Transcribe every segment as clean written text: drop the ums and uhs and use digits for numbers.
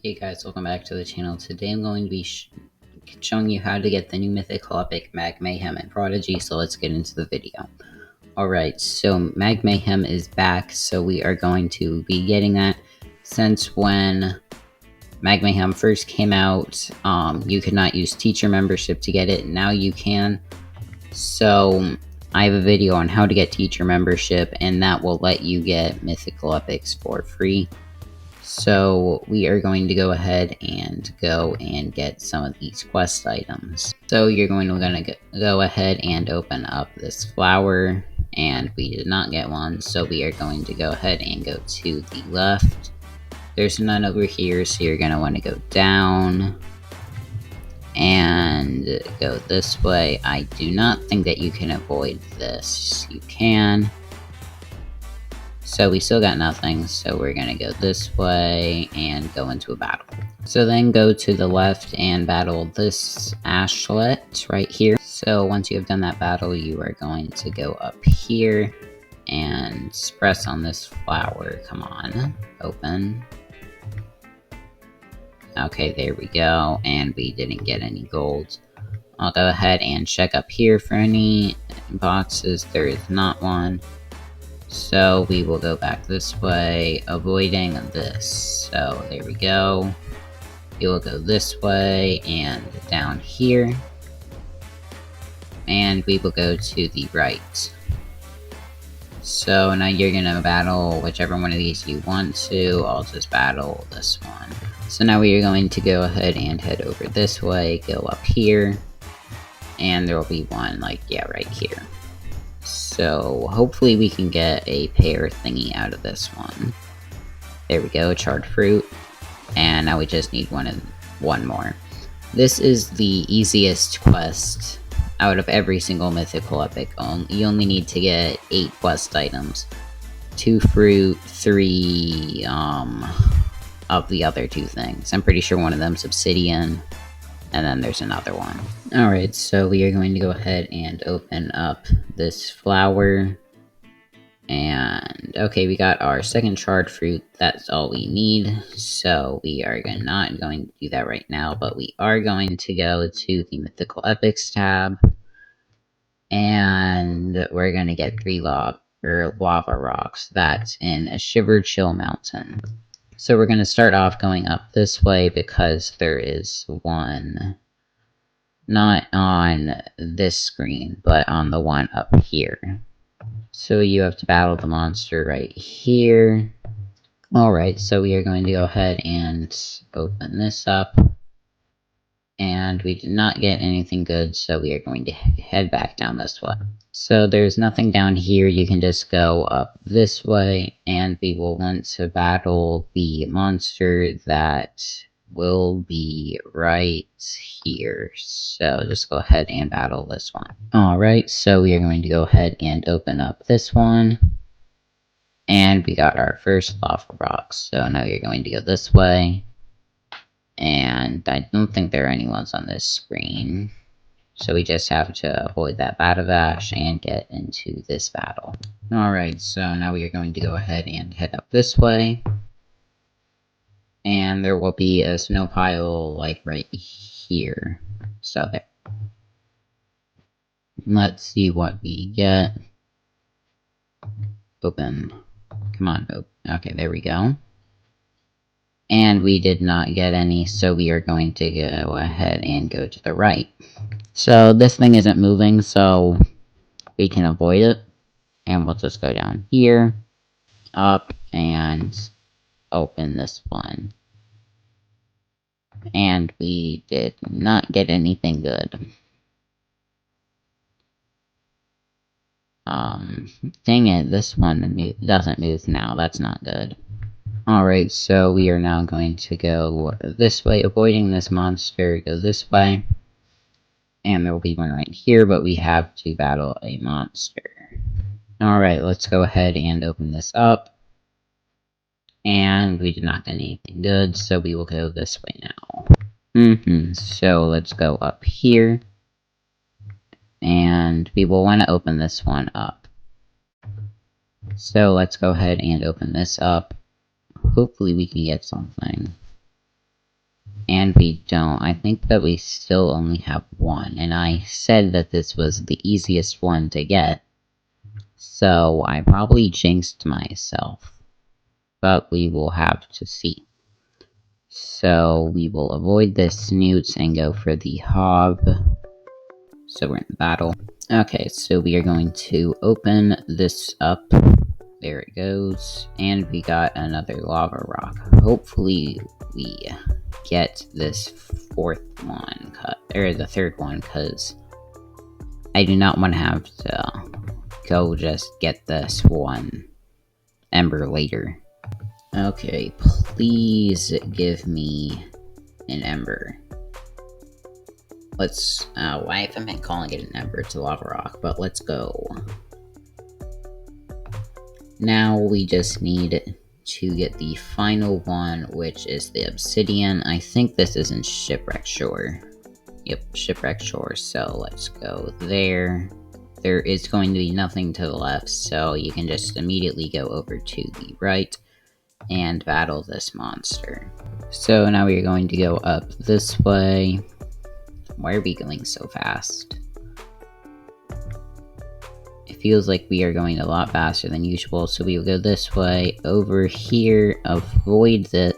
Hey guys, welcome back to the channel. Today I'm going to be showing you how to get the new mythical epic Magmayhem and Prodigy, so let's get into the video. Alright, so Magmayhem is back, so we are going to be getting that. Since when Magmayhem first came out, you could not use teacher membership to get it, now you can. So I have a video on how to get teacher membership, and that will let you get mythical epics for free. So we are going to go ahead and get some of these quest items. So you're going to go ahead and open up this flower, and we did not get one, so we are going to go ahead and go to the left. There's none over here, so you're going to want to go down and go this way. I do not think that you can avoid this. You can. So we still got nothing, so we're gonna go this way and go into a battle. So then go to the left and battle this ashlet right here. So once you have done that battle, you are going to go up here and press on this flower. Come on, open. Okay, there we go, and we didn't get any gold. I'll go ahead and check up here for any boxes. There is not one. So we will go back this way, avoiding this. So there we go. You will go this way and down here. And we will go to the right. So now you're gonna battle whichever one of these you want to. I'll just battle this one. So now we are going to go ahead and head over this way, go up here. And there will be one, like, yeah, right here. So hopefully we can get a pair thingy out of this one. There we go, charred fruit. And now we just need one more. This is the easiest quest out of every single mythical epic. You only need to get 8 quest items. 2 fruit, 3 of the other 2 things. I'm pretty sure one of them's Obsidian. And then there's another one. Alright, so we are going to go ahead and open up this flower. And, okay, we got our second charred fruit. That's all we need. So we are not going to do that right now, but we are going to go to the Mythical Epics tab. And we're going to get 3 lava rocks. That's in a Shiver Chill Mountain. So we're going to start off going up this way because there is one, not on this screen, but on the one up here. So you have to battle the monster right here. Alright, so we are going to go ahead and open this up. And we did not get anything good, so we are going to head back down this way. So there's nothing down here, you can just go up this way, and we will want to battle the monster that will be right here. So just go ahead and battle this one. Alright, so we are going to go ahead and open up this one. And we got our first lava rocks, so now you're going to go this way. And I don't think there are any ones on this screen. So we just have to avoid that Daviday and get into this battle. Alright, so now we are going to go ahead and head up this way. And there will be a snow pile, like, right here. So there. Let's see what we get. Open. Come on, open. Okay, there we go. And we did not get any, so we are going to go ahead and go to the right. So this thing isn't moving, so we can avoid it. And we'll just go down here, up, and open this one. And we did not get anything good. Dang it, this one doesn't move now, that's not good. Alright, so we are now going to go this way, avoiding this monster, go this way. And there will be one right here, but we have to battle a monster. Alright, let's go ahead and open this up. And we did not get anything good, so we will go this way now. So let's go up here. And we will want to open this one up. So let's go ahead and open this up. Hopefully we can get something. And we don't. I think that we still only have one, and I said that this was the easiest one to get. So I probably jinxed myself. But we will have to see. So we will avoid the snoots and go for the hob. So we're in battle. Okay, so we are going to open this up. There it goes. And we got another lava rock. Hopefully we get this fourth one cut, or the third one, because I do not want to have to go just get this one ember later. Okay, please give me an ember. Let's, I haven't been calling it an ember, it's a lava rock, but let's go. Now we just need to get the final one, which is the Obsidian. I think this is in Shipwreck Shore. Yep, Shipwreck Shore, so let's go there. There is going to be nothing to the left, so you can just immediately go over to the right and battle this monster. So now we are going to go up this way. Why are we going so fast? It feels like we are going a lot faster than usual, so we will go this way, over here, avoid it.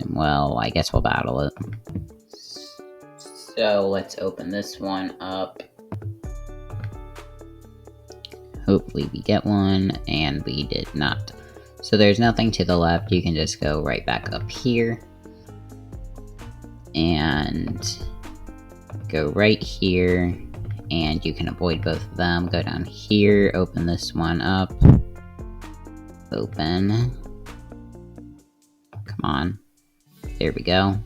Well, I guess we'll battle it. So let's open this one up. Hopefully we get one, and we did not. So there's nothing to the left, you can just go right back up here. And go right here, and you can avoid both of them. Go down here, open this one up. Open. Come on. There we go.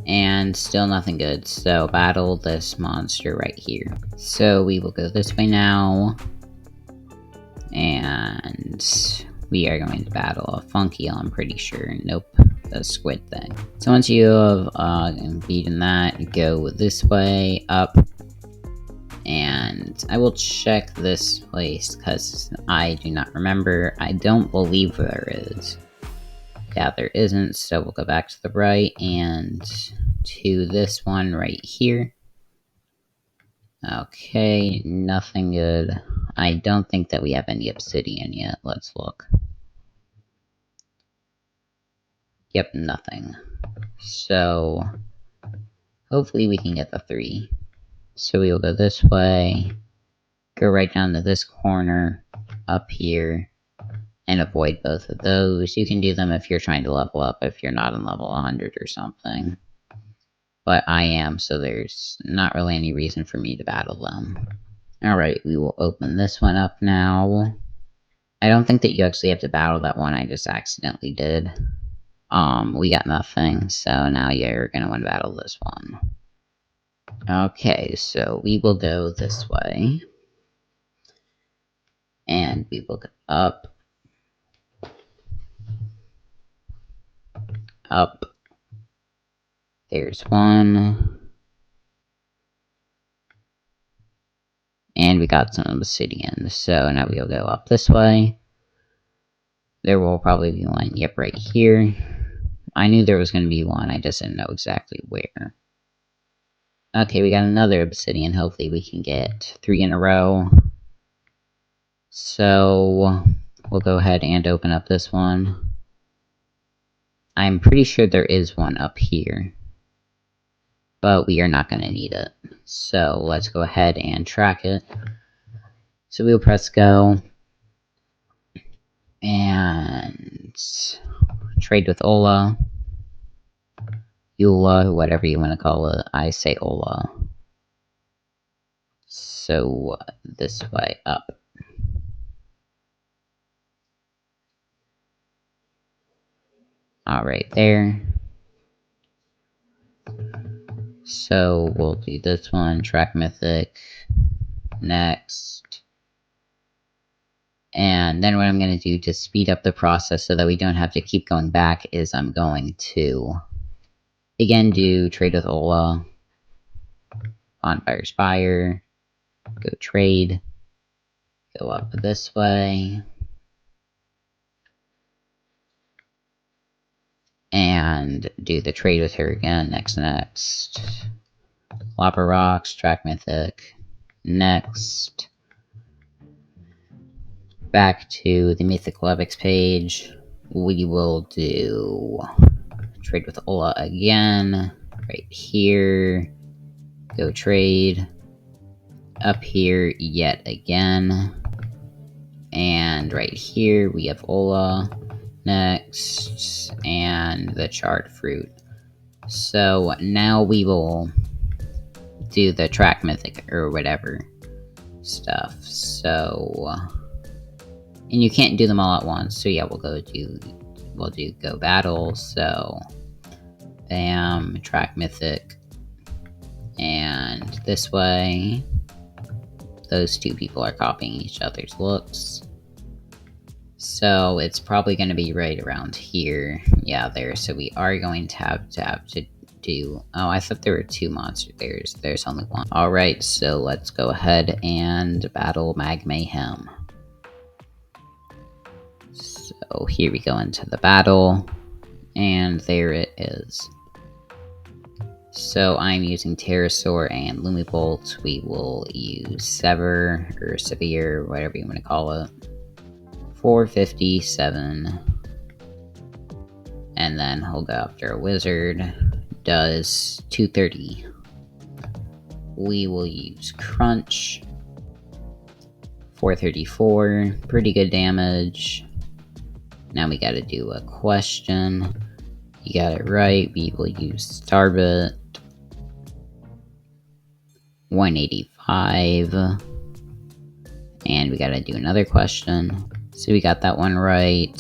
And still nothing good, so battle this monster right here. So we will go this way now. And we are going to battle a Funky, I'm pretty sure. Nope, the squid thing. So once you have beaten that, go this way, up. And I will check this place, because I do not remember. I don't believe there is. Yeah, there isn't, so we'll go back to the right, and to this one right here. Okay, nothing good. I don't think that we have any obsidian yet. Let's look. Yep, nothing. So, hopefully we can get the 3. So we will go this way, go right down to this corner, up here, and avoid both of those. You can do them if you're trying to level up, if you're not on level 100 or something. But I am, so there's not really any reason for me to battle them. Alright, we will open this one up now. I don't think that you actually have to battle that one, I just accidentally did. We got nothing, so now you're gonna want to battle this one. Okay, so we will go this way. And we will go up. Up. There's one. And we got some obsidian, so now we'll go up this way. There will probably be one, yep, right here. I knew there was going to be one, I just didn't know exactly where. Okay, we got another obsidian, hopefully we can get 3 in a row. So, we'll go ahead and open up this one. I'm pretty sure there is one up here. But we are not going to need it. So, let's go ahead and track it. So we'll press go. And trade with Ola. Eula, whatever you want to call it. I say Ola. So, this way up. Alright, there. So, we'll do this one, track mythic. Next. And then what I'm going to do to speed up the process so that we don't have to keep going back is I'm going to, again, do trade with Ola. Bonfire Spire. Go trade. Go up this way. and do the trade with her again. Next. Lava Rocks, Track Mythic. Next. Back to the Mythical Epics page. We will do trade with Ola again. Right here. Go trade. Up here yet again. And right here we have Ola. Next. And the Charred Fruit. So now we will do the Track Mythic or whatever stuff. So, and you can't do them all at once. So yeah, we'll do Go Battle. So, bam, Track Mythic, and this way, those two people are copying each other's looks. So it's probably going to be right around here. Yeah, there. So we are going to have to do... Oh, I thought there were two monster bears. There's only one. Alright, so let's go ahead and battle Magmayhem. So here we go into the battle. And there it is. So I'm using Pterosaur and Lumibolt. We will use Sever, or Severe, whatever you want to call it. 457. And then he'll go after a wizard. Does 230. We will use Crunch. 434. Pretty good damage. Now we gotta do a question. You got it right. We will use Starbit. 185. And we gotta do another question. So we got that one right.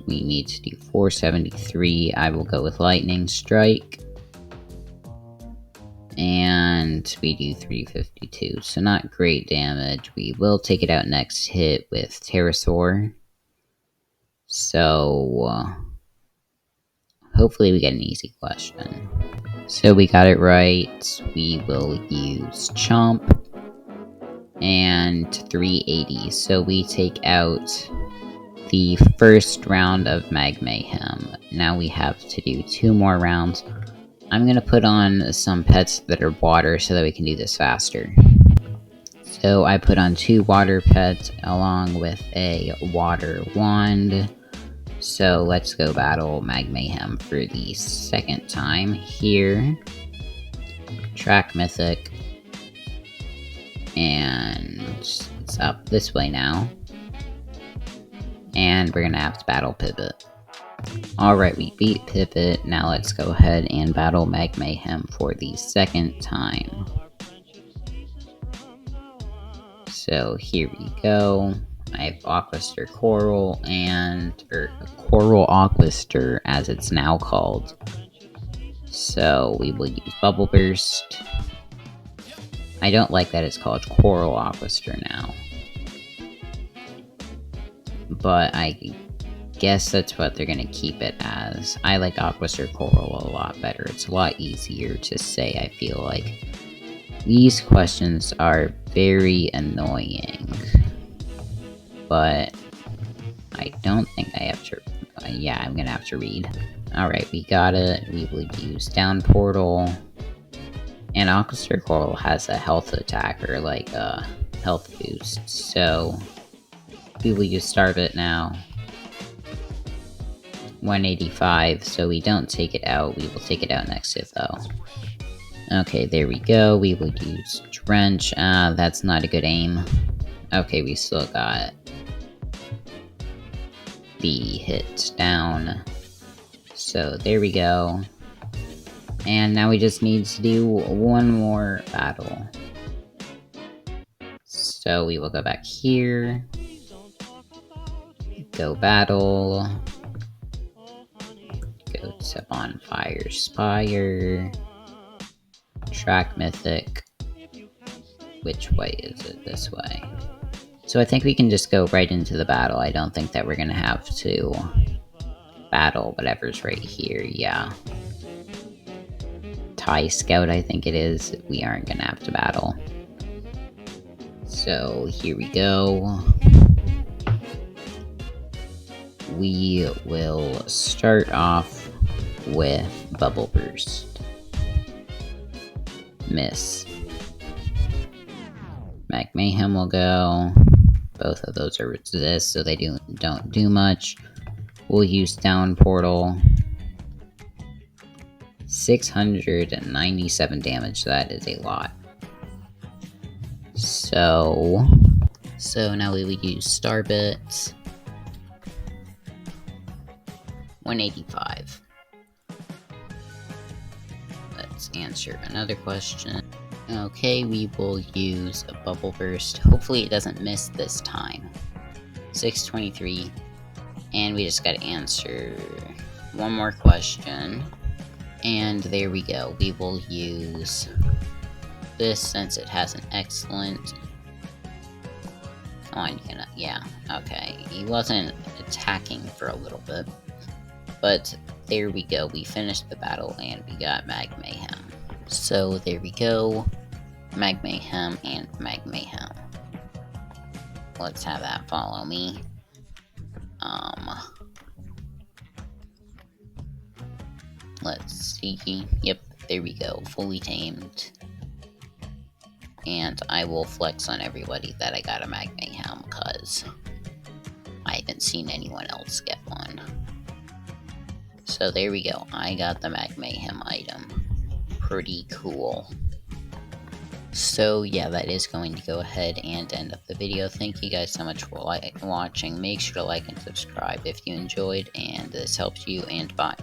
We need to do 473. I will go with Lightning Strike. And we do 352. So not great damage. We will take it out next hit with Pterosaur. So hopefully we get an easy question. So we got it right. We will use Chomp. And 380. So we take out the first round of Magmayhem. Now we have to do 2 more rounds. I'm going to put on some pets that are water so that we can do this faster. So I put on 2 water pets along with a water wand. So let's go battle Magmayhem for the second time here. Track Mythic. And it's up this way now. And we're gonna have to battle Pivot. Alright, we beat Pivot. Now let's go ahead and battle Magmayhem for the second time. So here we go. I have Aquaster Coral or Coral Aquaster as it's now called. So we will use Bubble Burst. I don't like that it's called Coral Aquaster now. But I guess that's what they're gonna keep it as. I like Aquaster Coral a lot better. It's a lot easier to say, I feel like. These questions are very annoying. But I don't think I have to... yeah, I'm gonna have to read. Alright, we got it. We will use Down Portal. And Aquaster Coral has a health attack, or like a health boost. So we will use Starbit now. 185, so we don't take it out. We will take it out next hit though. Okay, there we go. We will use Drench. That's not a good aim. Okay, we still got the hit down. So there we go. And now we just need to do one more battle. So we will go back here. Go battle. Go to Bonfire Spire. Track Mythic. Which way is it? This way. So I think we can just go right into the battle. I don't think that we're gonna have to battle whatever's right here. Yeah. TIE Scout, I think it is. We aren't gonna have to battle. So here we go. We will start off with Bubble Burst. Miss. Magmayhem will go. Both of those are resist, so they don't do much. We'll use Down Portal. 697 damage, that is a lot. So now we would use Starbits. 185. Let's answer another question. Okay, we will use a Bubble Burst. Hopefully it doesn't miss this time. 623. And we just gotta answer one more question. And there we go. We will use this since it has an excellent... Come on, yeah, okay. He wasn't attacking for a little bit. But there we go. We finished the battle and we got Magmayhem. So there we go. Magmayhem and Magmayhem. Let's have that follow me. Let's see. Yep, there we go. Fully tamed. And I will flex on everybody that I got a Magmayhem, because I haven't seen anyone else get one. So there we go. I got the Magmayhem item. Pretty cool. So yeah, that is going to go ahead and end up the video. Thank you guys so much for watching. Make sure to like and subscribe if you enjoyed and this helps you, and bye.